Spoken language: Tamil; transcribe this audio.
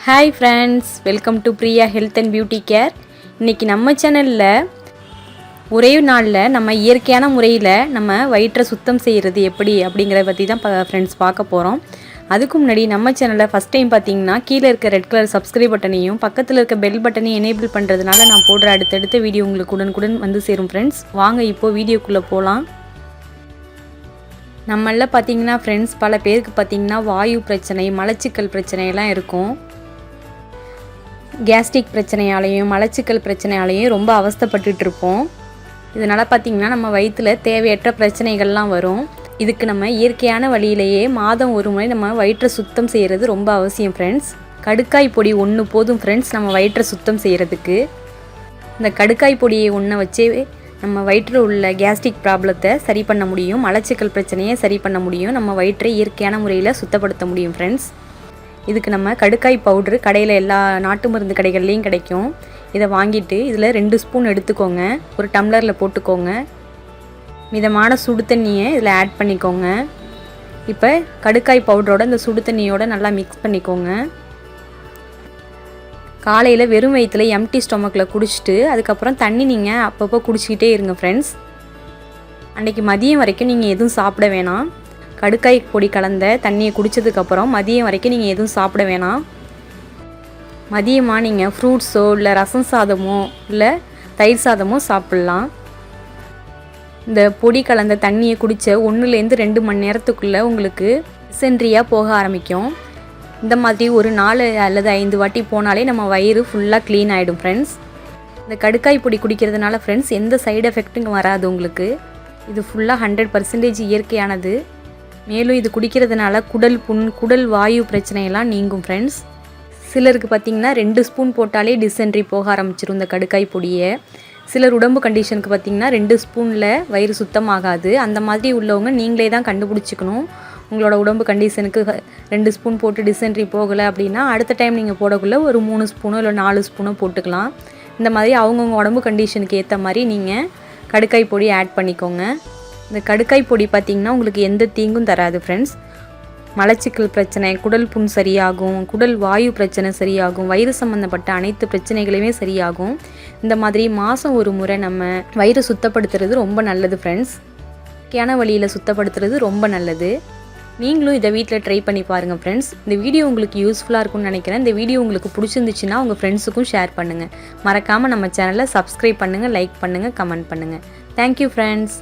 Hi friends, welcome to Priya health and beauty care. இன்றைக்கி நம்ம சேனலில் ஒரே நாளில் நம்ம இயற்கையான முறையில் நம்ம வயிற்றை சுத்தம் செய்கிறது எப்படி அப்படிங்கிறத பற்றி தான் ஃப்ரெண்ட்ஸ் பார்க்க போகிறோம். அதுக்கு முன்னாடி நம்ம சேனலில் ஃபஸ்ட் டைம் பார்த்தீங்கன்னா கீழே இருக்க ரெட் கலர் சப்ஸ்கிரைப் பட்டனையும் பக்கத்தில் இருக்க பெல் பட்டனையும் எனேபிள் பண்ணுறதுனால நான் போடுற அடுத்தடுத்த வீடியோ உங்களுக்கு உடனுக்குடன் வந்து சேரும் ஃப்ரெண்ட்ஸ். வாங்க இப்போது வீடியோக்குள்ளே போகலாம். நம்மளில் பார்த்தீங்கன்னா ஃப்ரெண்ட்ஸ் பல பேருக்கு பார்த்தீங்கன்னா வாயு பிரச்சனை, மலச்சிக்கல் பிரச்சனையெல்லாம் இருக்கும். கேஸ்ட்ரிக் பிரச்சனையாலையும் மலச்சிக்கல் பிரச்சனையாலையும் ரொம்ப அவஸ்தைப்பட்டுட்டு இருப்போம். இதனால் பார்த்திங்கன்னா நம்ம வயிற்றில் தேவையற்ற பிரச்சனைகள்லாம் வரும். இதுக்கு நம்ம இயற்கையான வழியிலேயே மாதம் ஒரு முறை நம்ம வயிற்றை சுத்தம் செய்கிறது ரொம்ப அவசியம் ஃப்ரெண்ட்ஸ். கடுக்காய் பொடி ஒன்று போதும் ஃப்ரெண்ட்ஸ் நம்ம வயிற்றை சுத்தம் செய்கிறதுக்கு. இந்த கடுக்காய் பொடியை ஒன்றை வச்சே நம்ம வயிற்றில் உள்ள கேஸ்ட்ரிக் ப்ராப்ளத்தை சரி பண்ண முடியும், மலச்சிக்கல் பிரச்சனையை சரி பண்ண முடியும், நம்ம வயிற்றை இயற்கையான முறையில் சுத்தப்படுத்த முடியும் ஃப்ரெண்ட்ஸ். இதுக்கு நம்ம கடுக்காய் பவுட்ரு கடையில் எல்லா நாட்டு மருந்து கடைகள்லேயும் கிடைக்கும். இதை வாங்கிட்டு இதில் 2 ஸ்பூன் எடுத்துக்கோங்க. ஒரு டம்ளரில் போட்டுக்கோங்க. மிதமான சுடு தண்ணியை இதில் ஆட் பண்ணிக்கோங்க. இப்போ கடுக்காய் பவுடரோட இந்த சுடு தண்ணியோட நல்லா மிக்ஸ் பண்ணிக்கோங்க. காலையில் வெறும் வயிற்றில் எம்டி ஸ்டொமக்கில் குடிச்சிட்டு அதுக்கப்புறம் தண்ணி நீங்கள் அப்பப்போ குடிச்சிக்கிட்டே இருங்க ஃப்ரெண்ட்ஸ். அன்றைக்கி மதியம் வரைக்கும் நீங்கள் எதுவும் சாப்பிட வேணாம். கடுக்காய் பொடி கலந்த தண்ணியை குடித்ததுக்கப்புறம் மதியம் வரைக்கும் நீங்கள் எதுவும் சாப்பிட வேணாம். மதியமாக நீங்கள் ஃப்ரூட்ஸோ இல்லை ரசம் சாதமோ இல்லை தயிர் சாதமோ சாப்பிட்லாம். இந்த பொடி கலந்த தண்ணியை குடித்த 1-2 மணி நேரத்துக்குள்ளே உங்களுக்கு டிசென்ட்ரியாக போக ஆரம்பிக்கும். இந்த மாதிரி ஒரு 4 அல்லது 5 வாட்டி போனாலே நம்ம வயிறு ஃபுல்லாக க்ளீன் ஆகிடும் ஃப்ரெண்ட்ஸ். இந்த கடுக்காய் பொடி குடிக்கிறதுனால ஃப்ரெண்ட்ஸ் எந்த சைடு எஃபெக்ட்டும் வராது உங்களுக்கு. இது ஃபுல்லாக 100% இயற்கையானது. மேலும் இது குடிக்கிறதுனால குடல் புண், குடல் வாயு பிரச்சனையெல்லாம் நீங்கும் ஃப்ரெண்ட்ஸ். சிலருக்கு பார்த்திங்கன்னா 2 ஸ்பூன் போட்டாலே டிசென்ட்ரி போக ஆரம்பிச்சிடும் இந்த கடுக்காய் பொடியை. சிலர் உடம்பு கண்டிஷனுக்கு பார்த்திங்கன்னா 2 ஸ்பூனில் வயிறு சுத்தமாகாது. அந்த மாதிரி உள்ளவங்க நீங்களே தான் கண்டுபிடிச்சிக்கணும். உங்களோட உடம்பு கண்டிஷனுக்கு 2 ஸ்பூன் போட்டு டிசென்ட்ரி போகலை அப்படின்னா அடுத்த டைம் நீங்கள் போடக்குள்ளே ஒரு 3 ஸ்பூனோ இல்லை 4 ஸ்பூனோ போட்டுக்கலாம். இந்த மாதிரி அவங்கவுங்க உடம்பு கண்டிஷனுக்கு ஏற்ற மாதிரி நீங்கள் கடுக்காய் பொடி ஆட் பண்ணிக்கோங்க. இந்த கடுக்காய் பொடி பார்த்திங்கன்னா உங்களுக்கு எந்த தீங்கும் தராது ஃப்ரெண்ட்ஸ். மலச்சிக்கல் பிரச்சனை, குடல் புண் சரியாகும், குடல் வாயு பிரச்சனை சரியாகும், வயிறு சம்மந்தப்பட்ட அனைத்து பிரச்சனைகளையுமே சரியாகும். இந்த மாதிரி மாதம் ஒரு முறை நம்ம வயிறு சுத்தப்படுத்துறது ரொம்ப நல்லது ஃப்ரெண்ட்ஸ். இயற்கையான வழியில் சுத்தப்படுத்துறது ரொம்ப நல்லது. நீங்களும் இதை வீட்டில் ட்ரை பண்ணி பாருங்கள் ஃப்ரெண்ட்ஸ். இந்த வீடியோ உங்களுக்கு யூஸ்ஃபுல்லாக இருக்கும்னு நினைக்கிறேன். இந்த வீடியோ உங்களுக்கு பிடிச்சிருந்துச்சுன்னா உங்கள் ஃப்ரெண்ட்ஸுக்கும் ஷேர் பண்ணுங்கள். மறக்காமல் நம்ம சேனலை சப்ஸ்கிரைப் பண்ணுங்கள், லைக் பண்ணுங்கள், கமெண்ட் பண்ணுங்கள். Thank you friends.